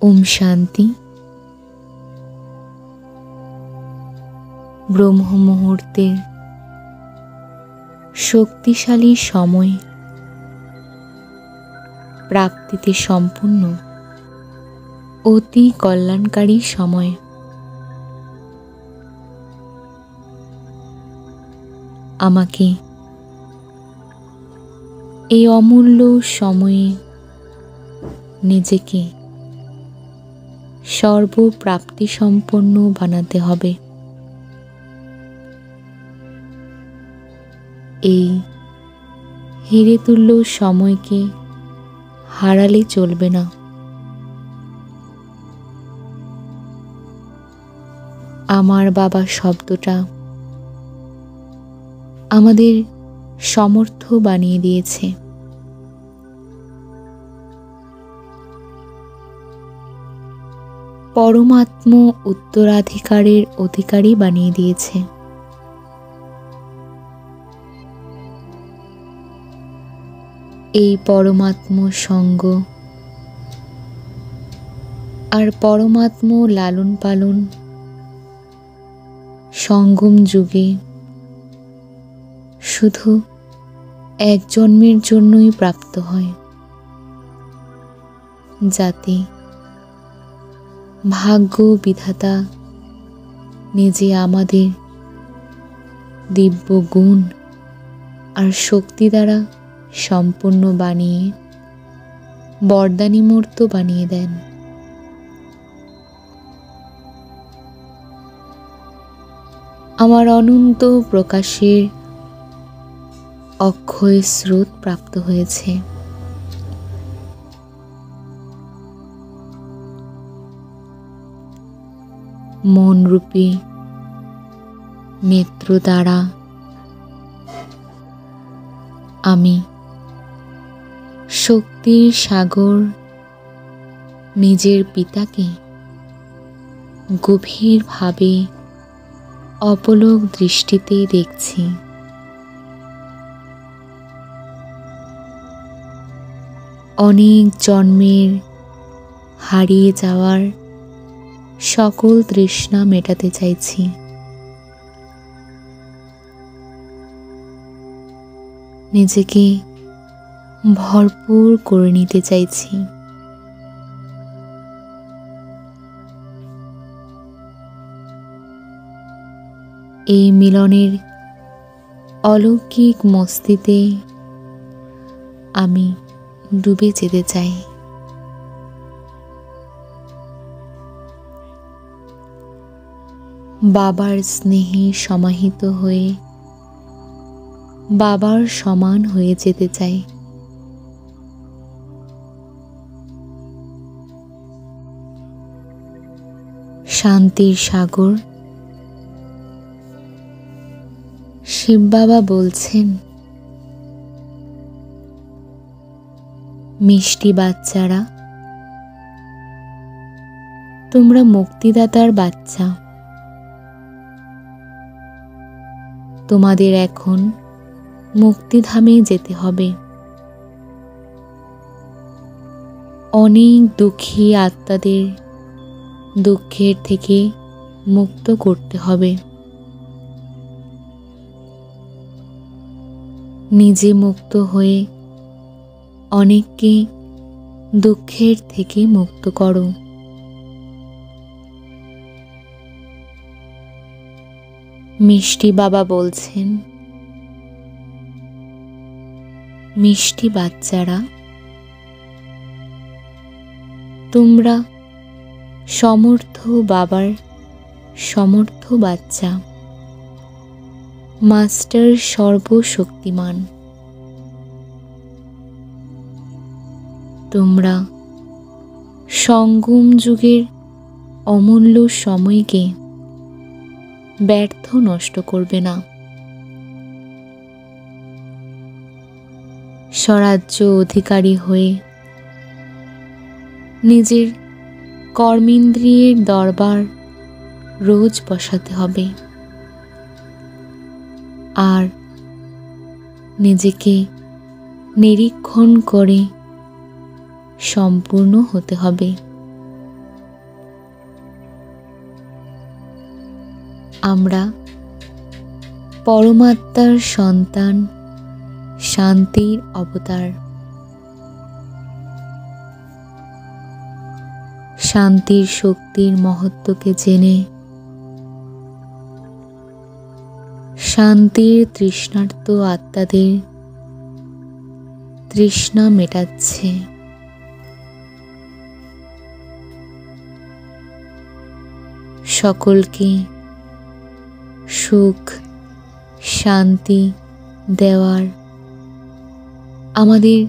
ওম শান্তি। ব্রহ্ম মুহূর্তের শক্তিশালী সময়, প্রাপ্তিতে সম্পূর্ণ অতি কল্যাণকারী সময়। আমাকে এই অমূল্য সময়ে নিজেকে সর্বপ্রাপ্তি সম্পন্ন বানাতে হবে। এই হিরে তুল্য সময়কে হারালে চলবে না। আমার বাবা শব্দটা আমাদের সমর্থ বানিয়ে দিয়েছে। পরমাত্ম উত্তরাধিকারের অধিকারী বানিয়ে দিয়েছে। এই পরমাত্ম সঙ্গ আর পরমাত্ম লালন পালন সঙ্গম যুগে শুধু এক জন্মের জন্যই প্রাপ্ত হয়, যাতে ভাগ্য বিধাতা নিজে আমাদের দিব্য গুণ আর শক্তি দ্বারা সম্পূর্ণ বানিয়ে বরদানী মূর্ত বানিয়ে দেন। আমার অনন্ত প্রকাশের অক্ষয় স্রোত প্রাপ্ত হয়েছে। মনরূপী নেত্র দ্বারা আমি শক্তির সাগর নিজের পিতাকে গভীরভাবে অপলক দৃষ্টিতে দেখছি। অনেক জন্মের হারিয়ে যাওয়ার সকল তৃষ্ণা মেটাতে চাইছি। নিজেকে ভরপুর করে নিতে চাইছি। এই মিলনের অলৌকিক মস্তিতে আমি ডুবে যেতে চাই। বাবার স্নেহে সমাহিত হয়ে বাবার সমান হয়ে যেতে চাই। শান্তির সাগর শিব বাবা বলছেন, মিষ্টি বাচ্চারা, তোমরা মুক্তিদাতার বাচ্চা। তোমাদের এখন মুক্তিধামে যেতে হবে। অনেক দুঃখী আত্মাদের দুঃখের থেকে মুক্ত করতে হবে। নিজে মুক্ত হয়ে অনেককে দুঃখের থেকে মুক্ত করো। মিষ্টি বাবা বলছেন, মিষ্টি বাচ্চারা, তোমরা সমর্থ বাবার সমর্থ বাচ্চা। মাস্টার সর্বশক্তিমান। তোমরা সঙ্গম যুগের অমূল্য সময়কে ব্যর্থ নষ্ট করবে না। স্বরাজ্য অধিকারী হয়ে নিজের কর্মেন্দ্রিয়ের দরবার রোজ বসাতে হবে আর নিজেকে নিরীক্ষণ করে সম্পূর্ণ হতে হবে। আমরা পরমাত্মার সন্তান, শান্তির অবতার। শান্তির শক্তির মহত্বকে জেনে শান্তির তৃষ্ণার্ত আত্মাদের তৃষ্ণা মেটাচ্ছে। সকলকে সুখ শান্তি দেওয়ার আমাদের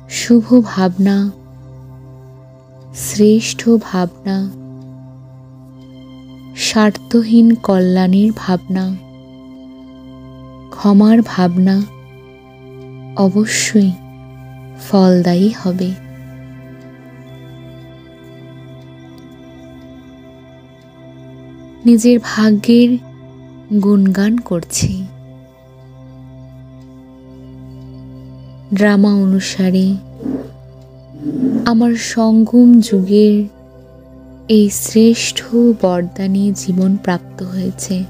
শুভ ভাবনা, শ্রেষ্ঠ ভাবনা, স্বার্থহীন কল্যাণের ভাবনা, ক্ষমার ভাবনা অবশ্যই ফলদায়ী হবে। নিজের ভাগ্যের গুণগান করছি। ড্রামা অনুসারে আমার সঙ্গম যুগের এই শ্রেষ্ঠ বরদানে জীবন প্রাপ্ত হয়েছে।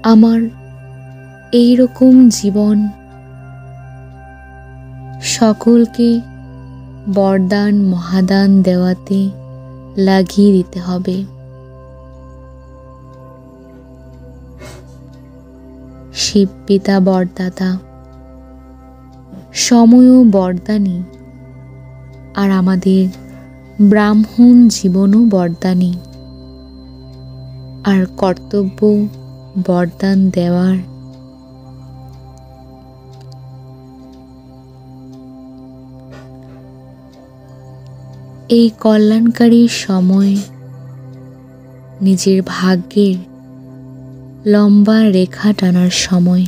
আমার এই রকম জীবন সকলকে বরদান মহাদান দেওয়াতে লাগিয়ে দিতে হবে। শিব পিতা বরদাতা, সময়ও বরদানী, আর আমাদের ব্রাহ্মণ জীবনও বরদানী, আর কর্তব্য বরদান দেওয়ার। এই কল্যাণকারী সময় নিজের ভাগ্যের লম্বা রেখা টানার সময়।